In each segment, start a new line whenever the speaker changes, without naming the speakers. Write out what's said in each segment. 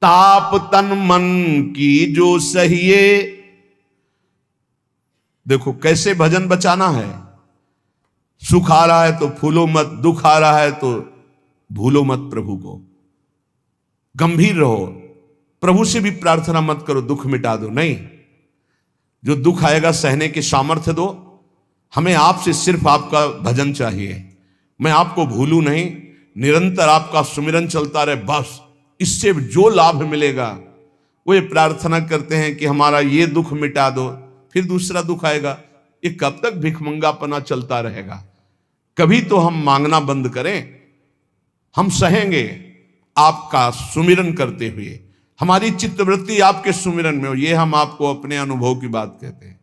ताप तन मन की जो सहिए। देखो कैसे भजन बचाना है। सुख आ रहा है तो फूलो मत, दुख आ रहा है तो भूलो मत प्रभु को। गंभीर रहो, प्रभु से भी प्रार्थना मत करो दुख मिटा दो, नहीं। जो दुख आएगा सहने की सामर्थ्य दो। हमें आपसे सिर्फ आपका भजन चाहिए। मैं आपको भूलूं नहीं, निरंतर आपका सुमिरन चलता रहे, बस। इससे जो लाभ मिलेगा वो ये प्रार्थना करते हैं कि हमारा ये दुख मिटा दो, फिर दूसरा दुख आएगा। ये कब तक भिखमंगापना चलता रहेगा? कभी तो हम मांगना बंद करें। हम सहेंगे आपका सुमिरन करते हुए, हमारी चित्तवृत्ति आपके सुमिरन में हो। ये हम आपको अपने अनुभव की बात कहते हैं।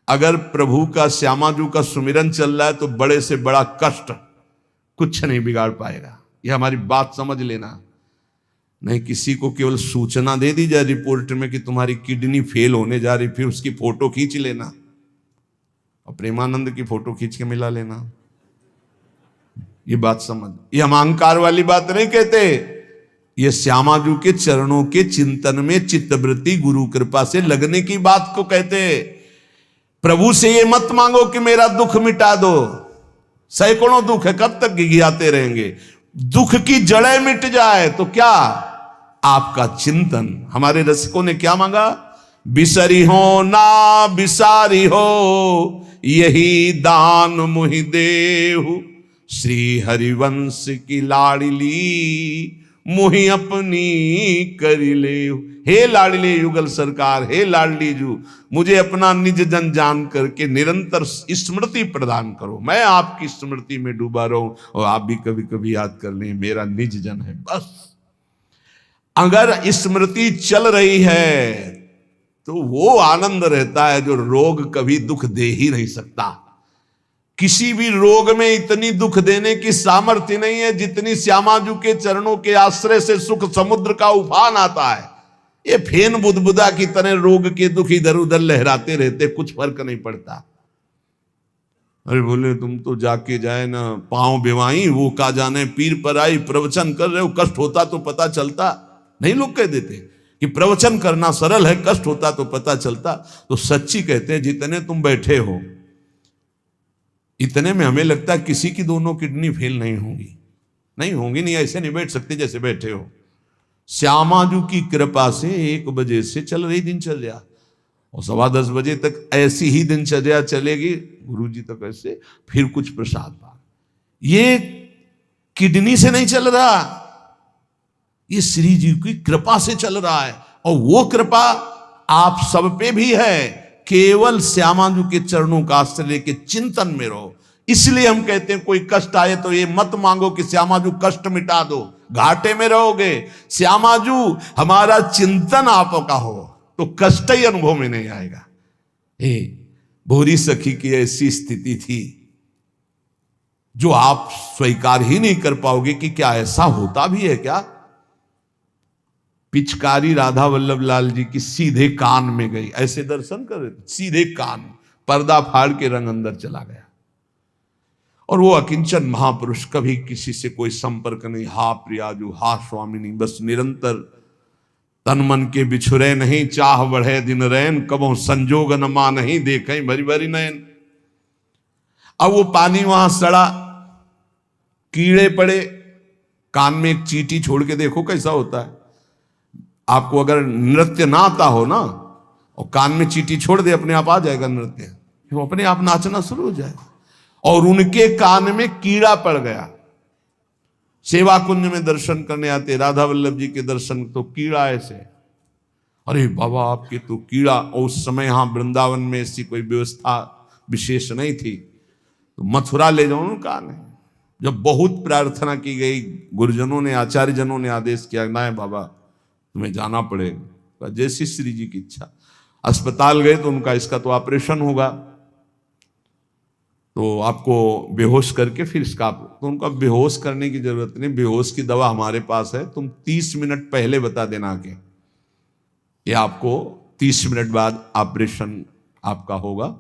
अगर प्रभु का, श्यामाजू का सुमिरन चल रहा है तो बड़े से बड़ा कष्ट कुछ नहीं बिगाड़ पाएगा। ये हमारी बात समझ लेना। नहीं किसी को केवल सूचना दे दी जाए रिपोर्ट में कि तुम्हारी किडनी फेल होने जा रही, फिर उसकी फोटो खींच लेना और प्रेमानंद की फोटो खींच के मिला लेना। ये बात समझ। ये हम अहंकार वाली बात नहीं कहते। ये श्यामाजू के चरणों के चिंतन में चित्तवृत्ति गुरु कृपा से लगने की बात को कहते। प्रभु से ये मत मांगो कि मेरा दुख मिटा दो। सैकड़ों दुख है, कब तक गिघियाते रहेंगे? दुख की जड़ें मिट जाए तो क्या? आपका चिंतन। हमारे रसिकों ने क्या मांगा? बिसरी हो ना बिसारी हो, यही दान मुहि देहु। श्री हरिवंश की लाडली मुहि अपनी करी ले। हे लाडली युगल सरकार, हे लाडली जू, मुझे अपना निज जन जान करके निरंतर स्मृति प्रदान करो। मैं आपकी स्मृति में डूबा रहूं और आप भी कभी कभी याद कर लें मेरा निज जन है, बस। अगर स्मृति चल रही है तो वो आनंद रहता है जो रोग कभी दुख दे ही नहीं सकता। किसी भी रोग में इतनी दुख देने की सामर्थ्य नहीं है जितनी श्यामाजू के चरणों के आश्रय से सुख समुद्र का उफान आता है। ये फेन बुदबुदा की तरह रोग के दुख इधर उधर लहराते रहते, कुछ फर्क नहीं पड़ता। अरे बोले तुम तो जाके जाए ना पांव बेवाई, वो का जाने पीर पर आई, प्रवचन कर रहे हो, कष्ट होता तो पता चलता। नहीं, लोग कह देते कि प्रवचन करना सरल है, कष्ट होता तो पता चलता। तो सच्ची कहते हैं जितने तुम बैठे हो इतने में हमें लगता है किसी की दोनों किडनी फेल नहीं होंगी। नहीं होंगी, नहीं ऐसे नहीं बैठ सकते जैसे बैठे हो। श्यामाजू की कृपा से 1 बजे से चल रही दिनचर्या और 10:15 बजे तक ऐसी ही दिनचर्या चलेगी। गुरुजी तक ऐसे, फिर कुछ प्रसाद पा। ये किडनी से नहीं चल रहा, ये श्री जी की कृपा से चल रहा है। और वो कृपा आप सब पे भी है। केवल श्यामाजू के चरणों का आश्रय लेके चिंतन में रहो। इसलिए हम कहते हैं कोई कष्ट आए तो ये मत मांगो कि श्यामाजू कष्ट मिटा दो, घाटे में रहोगे। श्यामाजू हमारा चिंतन आपका हो तो कष्ट ही अनुभव में नहीं आएगा। भोरी सखी की ऐसी स्थिति थी जो आप स्वीकार ही नहीं कर पाओगे कि क्या ऐसा होता भी है क्या। पिचकारी राधा वल्लभ लाल जी की सीधे कान में गई, ऐसे दर्शन कर रहे थे, सीधे कान, पर्दा फाड़ के रंग अंदर चला गया। और वो अकिंचन महापुरुष, कभी किसी से कोई संपर्क नहीं। हा प्रियाजू, हा स्वामिनी, बस निरंतर तन मन के बिछुरे नहीं, चाह बढ़े दिन रैन, कबो संजोग न मा नहीं, देखें भरी भरी नयन। अब वो पानी वहां सड़ा, कीड़े पड़े, कान में एक चींटी छोड़ के देखो कैसा होता है। आपको अगर नृत्य ना आता हो ना और कान में चींटी छोड़ दे, अपने आप आ जाएगा नृत्य, वो अपने आप नाचना शुरू हो जाएगा। और उनके कान में कीड़ा पड़ गया। सेवा कुंज में दर्शन करने आते राधा वल्लभ जी के दर्शन, तो कीड़ा ऐसे, अरे बाबा आपके तो कीड़ा। और उस समय यहां वृंदावन में ऐसी कोई व्यवस्था विशेष नहीं थी, तो मथुरा ले जाओ ना कान। जब बहुत प्रार्थना की गई, गुरुजनों ने, आचार्य जनों ने आदेश किया, ना बाबा तुम्हें जाना पड़ेगा, जैसी श्री जी की इच्छा। अस्पताल गए तो उनका इसका तो ऑपरेशन होगा, तो आपको बेहोश करके फिर इसका, तो उनका बेहोश करने की जरूरत नहीं, बेहोश की दवा हमारे पास है, तुम 30 मिनट पहले बता देना कि ये आपको 30 मिनट बाद ऑपरेशन आपका होगा।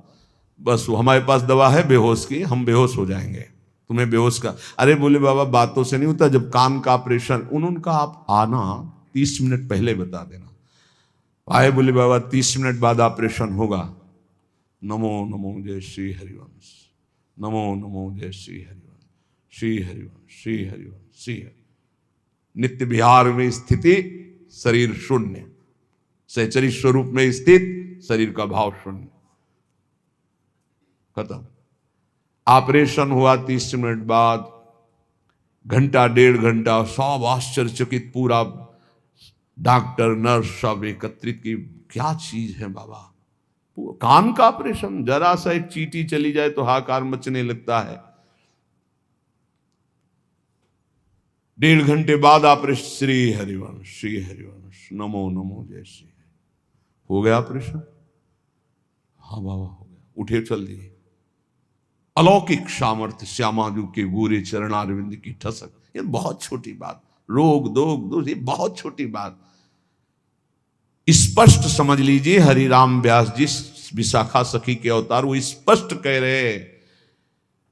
बस वो हमारे पास दवा है बेहोश की, हम बेहोश हो जाएंगे, तुम्हें बेहोश का। अरे बोले बाबा बातों से नहीं होता, जब कान का ऑपरेशन, उन्होंने कहा आप आना, 30 मिनट पहले बता देना। आए, बोले बाबा 30 मिनट बाद ऑपरेशन होगा। नमो नमो जय श्री हरिवंश, नमो नमो जय श्री हरिवंश, श्री हरिवंश, श्री हरिवंश, श्री हरि। नित्य विहार में स्थिति, शरीर शून्य, सहचरी स्वरूप में स्थित, शरीर का भाव शून्य, खत्म। ऑपरेशन हुआ 30 मिनट बाद, घंटा 1.5 घंटा, सब आश्चर्यचकित, पूरा डॉक्टर नर्स सब एकत्रित की, क्या चीज है बाबा। कान का ऑपरेशन, जरा सा एक चींटी चली जाए तो हाहाकार मचने लगता है। 1.5 घंटे बाद ऑपरेशन, श्री हरिवंश, श्री हरिवंश, नमो नमो जय श्री। हो गया ऑपरेशन? हाँ बाबा हो गया। उठे चल दिए। अलौकिक सामर्थ्य, श्यामाजू के गोरे चरणारविंद की ठसक। ये बहुत छोटी बात, रोग दोष ये बहुत छोटी बात। स्पष्ट समझ लीजिए, हरिराम व्यास जी विशाखा सखी के अवतार, वो स्पष्ट कह रहे हैं,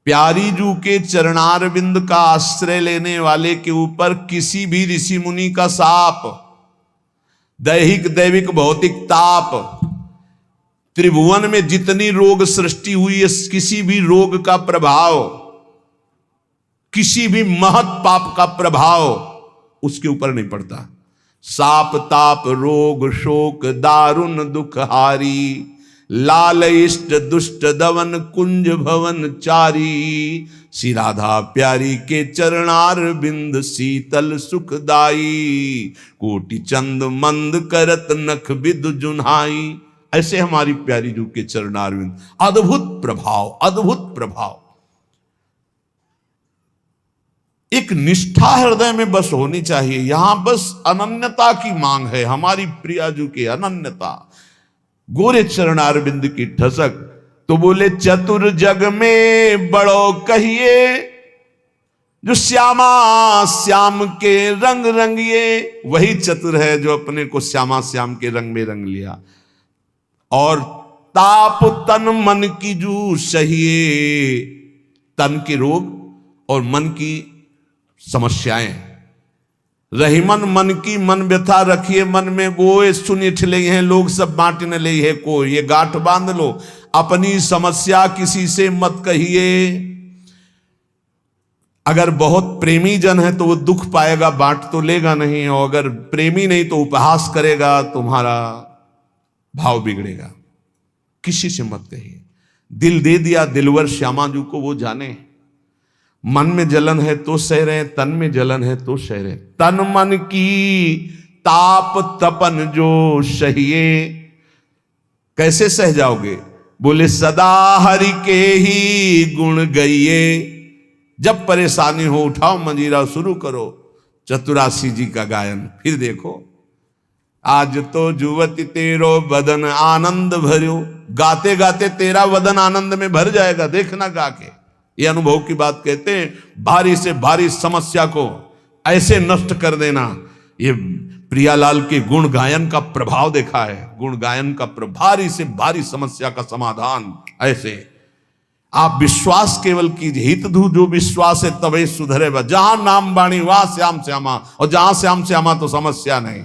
प्यारी जू के चरणारविंद का आश्रय लेने वाले के ऊपर किसी भी ऋषि मुनि का शाप, दैहिक दैविक भौतिक ताप, त्रिभुवन में जितनी रोग सृष्टि हुई है, किसी भी रोग का प्रभाव, किसी भी महत पाप का प्रभाव उसके ऊपर नहीं पड़ता। साप ताप रोग शोक दारुण दुखहारी, लाल इष्ट दुष्ट दवन कुंज भवन चारी, श्री राधा प्यारी के चरणार बिंद शीतल सुखदाई, कोटि चंद मंद करत नख विद जुन्हाई। ऐसे हमारी प्यारी जू के चरणारविंद, अद्भुत प्रभाव, अद्भुत प्रभाव। एक निष्ठा हृदय में बस होनी चाहिए। यहां बस अनन्यता की मांग है, हमारी प्रिया जू के अनन्यता, गोरे चरणारविंद की ठसक। तो बोले चतुर जग में बड़ो कहिए, जो श्यामा श्याम के रंग रंगिए। वही चतुर है जो अपने को श्यामा श्याम के रंग में रंग लिया। और ताप तन मन की जू सहिए, तन के रोग और मन की समस्याएं। रहीमन मन की मन व्यथा रखिए मन में, गोए सुनि ठिले हैं लोग सब बांट न ले है को। ये गांठ बांध लो, अपनी समस्या किसी से मत कहिए। अगर बहुत प्रेमी जन है तो वो दुख पाएगा, बांट तो लेगा नहीं। और अगर प्रेमी नहीं तो उपहास करेगा, तुम्हारा भाव बिगड़ेगा। किसी से मत कहिए। दिल दे दिया दिलवर श्यामाजू को, वो जाने। मन में जलन है तो सह रहे, तन में जलन है तो सह रहे। तन मन की ताप तपन जो सहिए। कैसे सह जाओगे? बोले सदा हरि के ही गुण गइए। जब परेशानी हो उठाओ मंजीरा, शुरू करो चतुरासी जी का गायन। फिर देखो, आज तो जुवती तेरो बदन आनंद भर्यो। गाते गाते तेरा बदन आनंद में भर जाएगा, देखना गा के। ये अनुभव की बात कहते हैं। भारी से भारी समस्या को ऐसे नष्ट कर देना, ये प्रियालाल के गुण गायन का प्रभाव देखा है। गुण गायन का भारी से भारी समस्या का समाधान ऐसे। आप विश्वास केवल कीजिए, हित धू जो विश्वास है तबे सुधरे। जहां नाम बाणी वहां श्याम श्यामा, और जहां श्याम श्यामा तो समस्या नहीं,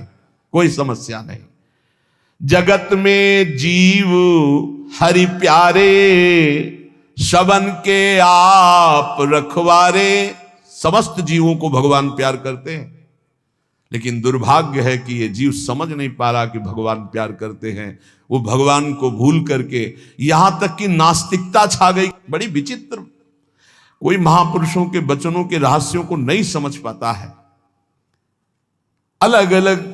कोई समस्या नहीं। जगत में जीव हरि प्यारे, सबन के आप रखवारे। समस्त जीवों को भगवान प्यार करते हैं, लेकिन दुर्भाग्य है कि ये जीव समझ नहीं पा रहा कि भगवान प्यार करते हैं। वो भगवान को भूल करके यहां तक कि नास्तिकता छा गई। बड़ी विचित्र, कोई महापुरुषों के वचनों के रहस्यों को नहीं समझ पाता है। अलग अलग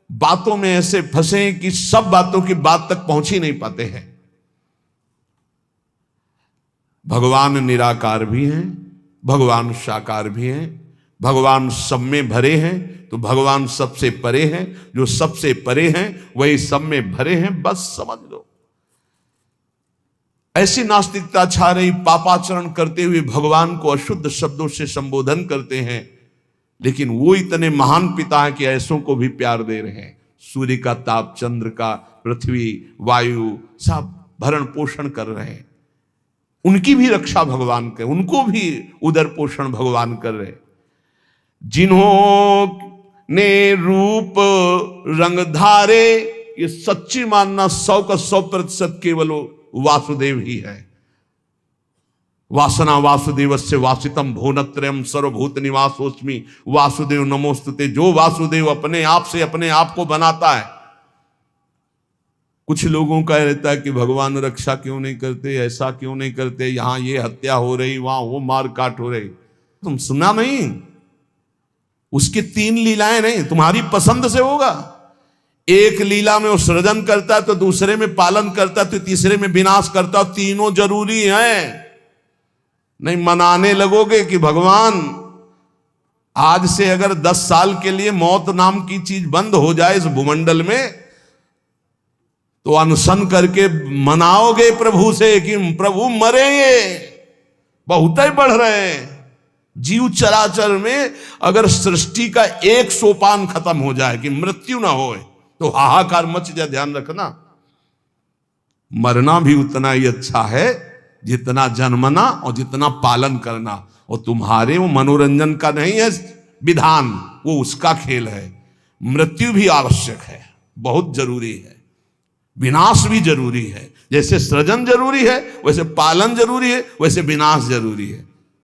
बातों में ऐसे फंसे कि सब बातों की बात तक पहुंच ही नहीं पाते हैं। भगवान निराकार भी हैं, भगवान साकार भी हैं, भगवान सब में भरे हैं, तो भगवान सबसे परे हैं। जो सबसे परे हैं वही सब में भरे हैं, बस समझ लो। ऐसी नास्तिकता छा रही, पापाचरण करते हुए भगवान को अशुद्ध शब्दों से संबोधन करते हैं, लेकिन वो इतने महान पिता हैं कि ऐसों को भी प्यार दे रहे हैं। सूर्य का ताप, चंद्र का, पृथ्वी, वायु, सब भरण पोषण कर रहे हैं। उनकी भी रक्षा भगवान करे, उनको भी उदर पोषण भगवान कर रहे। जिन्हों ने रूप रंग धारे, ये सच्ची मानना 100 का 100% केवल वासुदेव ही है। वासना वासुदेवस्य वासितम भुवनत्रयम् सर्वभूत निवासोस्मि वासुदेव नमोस्तुते। जो वासुदेव अपने आप से अपने आप को बनाता है। कुछ लोगों का रहता है कि भगवान रक्षा क्यों नहीं करते, ऐसा क्यों नहीं करते, यहां ये हत्या हो रही, वहां वो मार काट हो रही। तुम सुना नहीं? उसकी 3 लीलाएं नहीं, तुम्हारी पसंद से होगा। एक लीला में वो सृजन करता है, तो दूसरे में पालन करता है, तो तीसरे में विनाश करता है। तीनों जरूरी हैं। नहीं मनाने लगोगे कि भगवान आज से अगर 10 साल के लिए मौत नाम की चीज बंद हो जाए इस भूमंडल में, तो अनशन करके मनाओगे प्रभु से कि प्रभु मरेंगे, बहुत ही बढ़ रहे हैं। जीव चराचर में अगर सृष्टि का एक सोपान खत्म हो जाए कि मृत्यु ना हो, तो हाहाकार मच जाए। ध्यान रखना, मरना भी उतना ही अच्छा है जितना जन्मना और जितना पालन करना। और तुम्हारे वो मनोरंजन का नहीं है विधान, वो उसका खेल है। मृत्यु भी आवश्यक है, बहुत जरूरी है। विनाश भी जरूरी है। जैसे सृजन जरूरी है, वैसे पालन जरूरी है, वैसे विनाश जरूरी है।